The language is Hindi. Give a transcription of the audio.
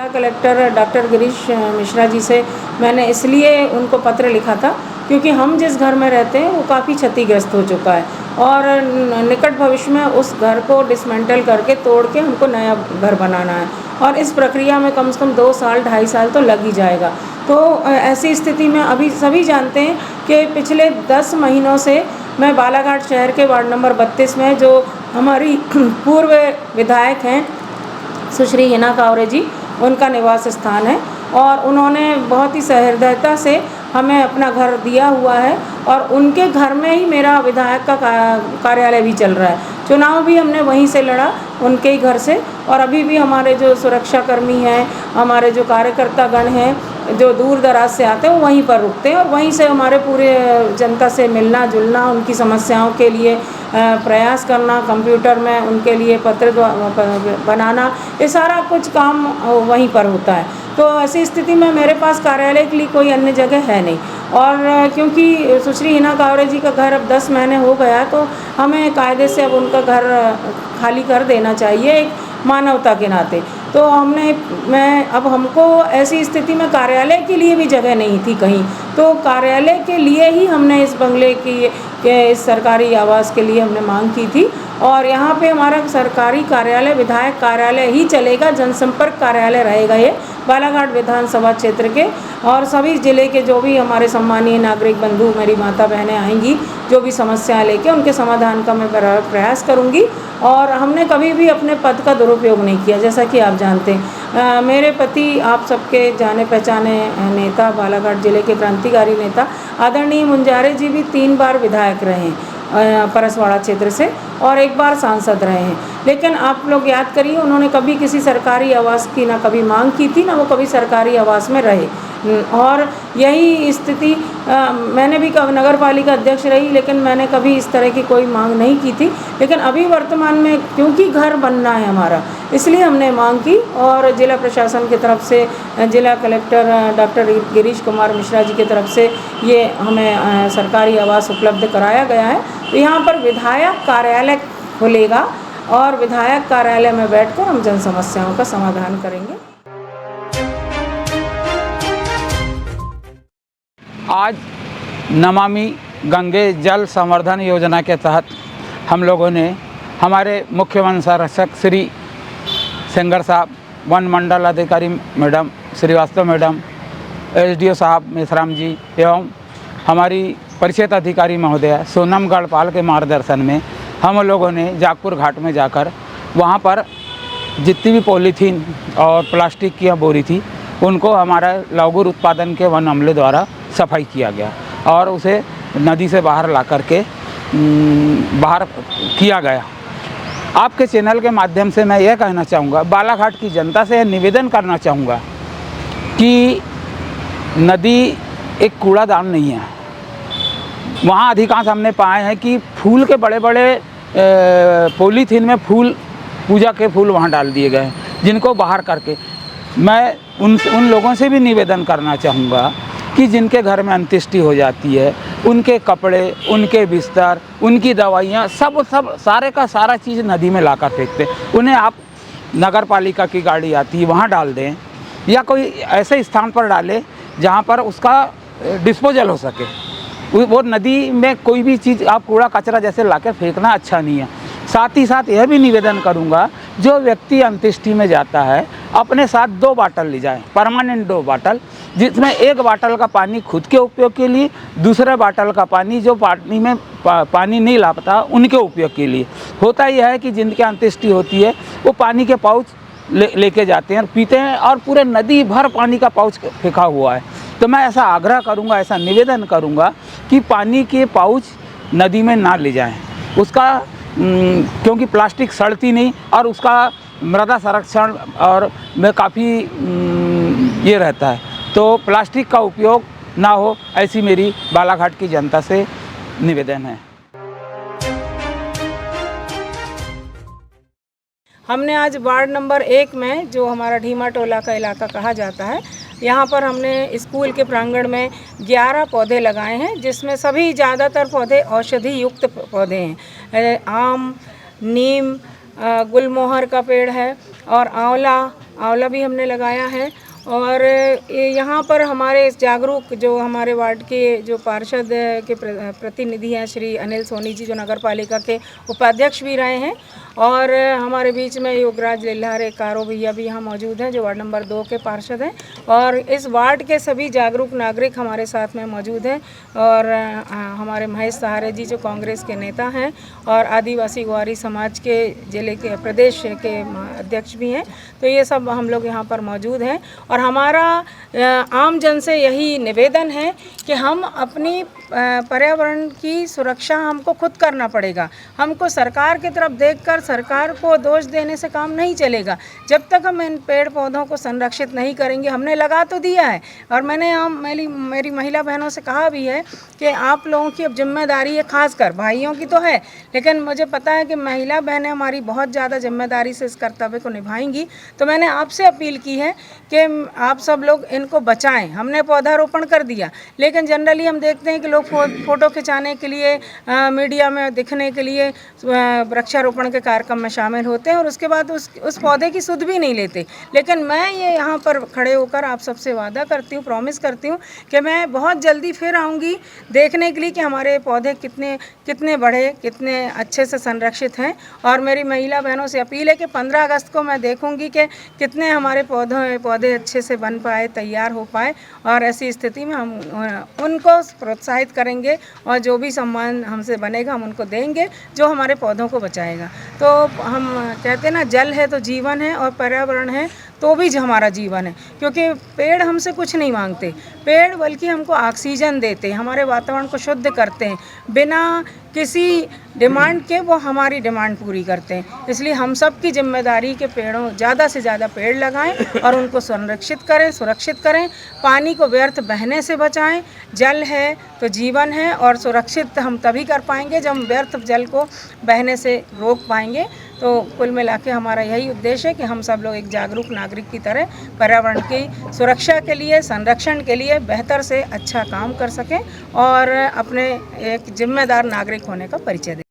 जिला कलेक्टर डॉक्टर गिरीश मिश्रा जी से मैंने इसलिए उनको पत्र लिखा था क्योंकि हम जिस घर में रहते हैं वो काफ़ी क्षतिग्रस्त हो चुका है और निकट भविष्य में उस घर को डिसमेंटल करके तोड़ के हमको नया घर बनाना है और इस प्रक्रिया में कम से कम 2 साल 2.5 साल तो लग ही जाएगा। तो ऐसी स्थिति में अभी सभी जानते हैं कि पिछले 10 महीनों से मैं बालाघाट शहर के वार्ड नंबर 32 में जो हमारी पूर्व विधायक हैं सुश्री हिना कावरे जी, उनका निवास स्थान है और उन्होंने बहुत ही सहृदयता से हमें अपना घर दिया हुआ है और उनके घर में ही मेरा विधायक का कार्यालय भी चल रहा है। चुनाव भी हमने वहीं से लड़ा, उनके ही घर से। और अभी भी हमारे जो सुरक्षाकर्मी हैं, हमारे जो कार्यकर्ता गण हैं, जो दूर दराज से आते हैं वो वहीं पर रुकते हैं और वहीं से हमारे पूरे जनता से मिलना जुलना, उनकी समस्याओं के लिए प्रयास करना, कंप्यूटर में उनके लिए पत्र बनाना, ये सारा कुछ काम वहीं पर होता है। तो ऐसी स्थिति में मेरे पास कार्यालय के लिए कोई अन्य जगह है नहीं और क्योंकि सुश्री हिना कावरे जी का घर अब 10 महीने हो गया तो हमें कायदे से अब उनका घर खाली कर देना चाहिए एक मानवता के नाते। तो अब हमको ऐसी स्थिति में कार्यालय के लिए भी जगह नहीं थी कहीं, तो कार्यालय के लिए ही हमने इस बंगले के इस सरकारी आवास के लिए हमने मांग की थी और यहाँ पे हमारा सरकारी कार्यालय विधायक कार्यालय ही चलेगा, जनसंपर्क कार्यालय रहेगा ये बालाघाट विधानसभा क्षेत्र के। और सभी ज़िले के जो भी हमारे सम्मानीय नागरिक बंधु, मेरी माता बहनें आएंगी जो भी समस्याएं लेके, उनके समाधान का मैं प्रयास करूंगी। और हमने कभी भी अपने पद का दुरुपयोग नहीं किया, जैसा कि आप जानते हैं। मेरे पति आप सबके जाने पहचाने नेता, बालाघाट ज़िले के क्रांतिकारी नेता आदरणीय मुंजारे जी भी 3 बार विधायक रहे हैं परसवाड़ा क्षेत्र से और 1 बार सांसद रहे हैं। लेकिन आप लोग याद करिए, उन्होंने कभी किसी सरकारी आवास की ना कभी मांग की थी, ना वो कभी सरकारी आवास में रहे। और यही स्थिति मैंने भी नगर पालिका अध्यक्ष रही, लेकिन मैंने कभी इस तरह की कोई मांग नहीं की थी। लेकिन अभी वर्तमान में क्योंकि घर बनना है हमारा, इसलिए हमने मांग की और जिला प्रशासन की तरफ से, जिला कलेक्टर डॉक्टर गिरीश कुमार मिश्रा जी की तरफ से ये हमें सरकारी आवास उपलब्ध कराया गया है। तो यहाँ पर विधायक कार्यालय खुलेगा और विधायक कार्यालय में बैठकर हम जन समस्याओं का समाधान करेंगे। आज नमामि गंगे जल संवर्धन योजना के तहत हम लोगों ने हमारे मुख्य वन संरक्षक श्री सेंगर साहब, वन मंडल अधिकारी मैडम श्रीवास्तव मैडम, एसडीओ साहब मेसराम जी एवं हमारी परिषद अधिकारी महोदया सोनम गढ़पाल के मार्गदर्शन में हम लोगों ने जागपुर घाट में जाकर वहाँ पर जितनी भी पॉलीथीन और प्लास्टिक की बोरी थी उनको हमारा लघुर उत्पादन के वन अमले द्वारा सफाई किया गया और उसे नदी से बाहर ला कर के बाहर किया गया। आपके चैनल के माध्यम से मैं यह कहना चाहूँगा, बालाघाट की जनता से निवेदन करना चाहूँगा कि नदी एक कूड़ादान नहीं है। वहाँ अधिकांश हमने पाए हैं कि फूल के बड़े बड़े पॉलीथीन में फूल, पूजा के फूल वहाँ डाल दिए गए हैं, जिनको बाहर करके मैं उन लोगों से भी निवेदन करना चाहूँगा कि जिनके घर में अंत्येष्टि हो जाती है, उनके कपड़े, उनके बिस्तर, उनकी दवाइयाँ सब सारे का सारा चीज़ नदी में लाकर फेंकते। उन्हें आप नगर पालिका की गाड़ी आती है वहाँ डाल दें या कोई ऐसे स्थान पर डालें जहाँ पर उसका डिस्पोजल हो सके। वो नदी में कोई भी चीज़ आप कूड़ा कचरा जैसे लाकर फेंकना अच्छा नहीं है। साथ ही साथ यह भी निवेदन करूंगा, जो व्यक्ति अंत्येष्टि में जाता है अपने साथ 2 बाटल ले जाए, परमानेंट 2 बाटल, जिसमें 1 बाटल का पानी खुद के उपयोग के लिए, दूसरे बाटल का पानी जो पानी में पानी नहीं ला पाता उनके उपयोग के लिए। होता यह है कि जिनके अंत्येष्टि होती है वो पानी के पाउच लेके जाते हैं और पीते हैं और पूरे नदी भर पानी का पाउच फेंका हुआ है। तो मैं ऐसा आग्रह करूंगा, ऐसा निवेदन करूंगा कि पानी के पाउच नदी में ना ले जाएं। उसका क्योंकि प्लास्टिक सड़ती नहीं और उसका मृदा संरक्षण और में काफ़ी ये रहता है, तो प्लास्टिक का उपयोग ना हो, ऐसी मेरी बालाघाट की जनता से निवेदन है। हमने आज वार्ड नंबर 1 में, जो हमारा ढीमा टोला का इलाका कहा जाता है, यहाँ पर हमने स्कूल के प्रांगण में 11 पौधे लगाए हैं, जिसमें सभी ज़्यादातर पौधे औषधि युक्त पौधे हैं। आम, नीम, गुलमोहर का पेड़ है और आंवला, आंवला भी हमने लगाया है। और यहाँ पर हमारे जागरूक जो हमारे वार्ड के जो पार्षद के प्रतिनिधि हैं श्री अनिल सोनी जी, जो नगर पालिका के उपाध्यक्ष भी रहे हैं, और हमारे बीच में योगराज लिल्हारे कारो भैया भी यहाँ मौजूद हैं जो वार्ड नंबर 2 के पार्षद हैं, और इस वार्ड के सभी जागरूक नागरिक हमारे साथ में मौजूद हैं। और हमारे महेश सहारे जी जो कांग्रेस के नेता हैं और आदिवासी ग्वारी समाज के जिले के प्रदेश के अध्यक्ष भी हैं, तो ये सब हम लोग यहाँ पर मौजूद हैं। और हमारा आम जन से यही निवेदन है कि हम अपनी पर्यावरण की सुरक्षा हमको खुद करना पड़ेगा। हमको सरकार की तरफ देखकर सरकार को दोष देने से काम नहीं चलेगा। जब तक हम इन पेड़ पौधों को संरक्षित नहीं करेंगे, हमने लगा तो दिया है और मैंने मेरी महिला बहनों से कहा भी है कि आप लोगों की अब जिम्मेदारी है, खासकर भाइयों की तो है, लेकिन मुझे पता है कि महिला बहनें हमारी बहुत ज़्यादा जिम्मेदारी से इस कर्तव्य को निभाएंगी। तो मैंने आपसे अपील की है कि आप सब लोग इनको बचाएं। हमने पौधारोपण कर दिया, लेकिन जनरली हम देखते हैं कि लोग फ़ोटो खिंचाने के लिए मीडिया में दिखने के लिए वृक्षारोपण के कार्यक्रम में शामिल होते हैं और उसके बाद उस पौधे की सुध भी नहीं लेते। लेकिन मैं ये यहाँ पर खड़े होकर आप सबसे वादा करती हूँ, प्रॉमिस करती हूँ कि मैं बहुत जल्दी फिर आऊँगी देखने के लिए कि हमारे पौधे कितने बड़े, कितने अच्छे से संरक्षित हैं। और मेरी महिला बहनों से अपील है कि 15 अगस्त को मैं देखूँगी कि कितने हमारे पौधे अच्छे से बन पाए, तैयार हो पाए, और ऐसी स्थिति में हम उनको प्रोत्साहित करेंगे और जो भी सम्मान हमसे बनेगा हम उनको देंगे जो हमारे पौधों को बचाएगा। तो हम कहते हैं ना, जल है तो जीवन है और पर्यावरण है तो भी हमारा जीवन है, क्योंकि पेड़ हमसे कुछ नहीं मांगते। पेड़ बल्कि हमको ऑक्सीजन देते हैं, हमारे वातावरण को शुद्ध करते हैं, बिना किसी डिमांड के वो हमारी डिमांड पूरी करते हैं। इसलिए हम सब की जिम्मेदारी के पेड़ों ज़्यादा से ज़्यादा पेड़ लगाएं और उनको संरक्षित करें, सुरक्षित करें। पानी को व्यर्थ बहने से बचाएं। जल है तो जीवन है और सुरक्षित हम तभी कर पाएंगे जब हम व्यर्थ जल को बहने से रोक पाएंगे। तो कुल मिला के हमारा यही उद्देश्य है कि हम सब लोग एक जागरूक नागरिक की तरह पर्यावरण की सुरक्षा के लिए, संरक्षण के लिए बेहतर से अच्छा काम कर सकें और अपने एक जिम्मेदार नागरिक होने का परिचय दें।